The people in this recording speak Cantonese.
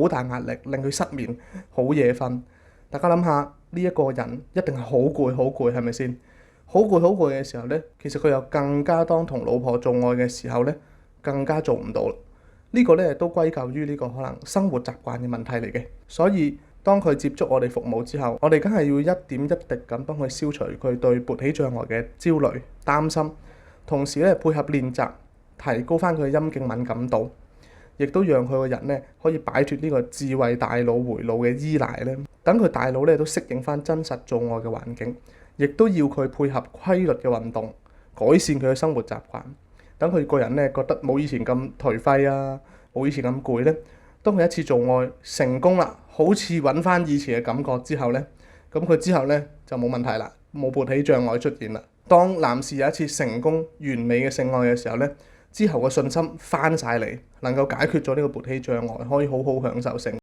好大壓力，令佢失眠，好夜瞓。大家諗下，呢一個人一定係好攰，好攰，係咪先？好攰，好攰嘅時候呢，其實佢又更加當同老婆做愛嘅時候呢，更加做唔到啦。呢個呢都歸咎於呢個可能生活習慣嘅問題嚟嘅。所以當佢接觸我哋服務之後，我哋梗係要一點一滴咁幫佢消除佢對勃起障礙嘅焦慮、擔心，同時咧配合練習，提高翻佢嘅陰莖敏感度，亦都讓佢個人咧可以擺脱呢個智慧大腦回路嘅依賴咧，等佢大腦咧都適應翻真實做愛嘅環境，亦都要佢配合規律嘅運動，改善佢嘅生活習慣，等佢個人咧覺得冇以前咁頹廢啊，冇以前咁攰咧。當佢一次做愛成功啦，好似揾翻以前嘅感覺之後咧，咁佢之後咧就冇問題啦，冇勃起障礙出現啦。當男士有一次成功完美嘅性愛嘅時候咧，之後個信心翻晒嚟，能夠解決咗呢個勃起障礙，可以好好享受性。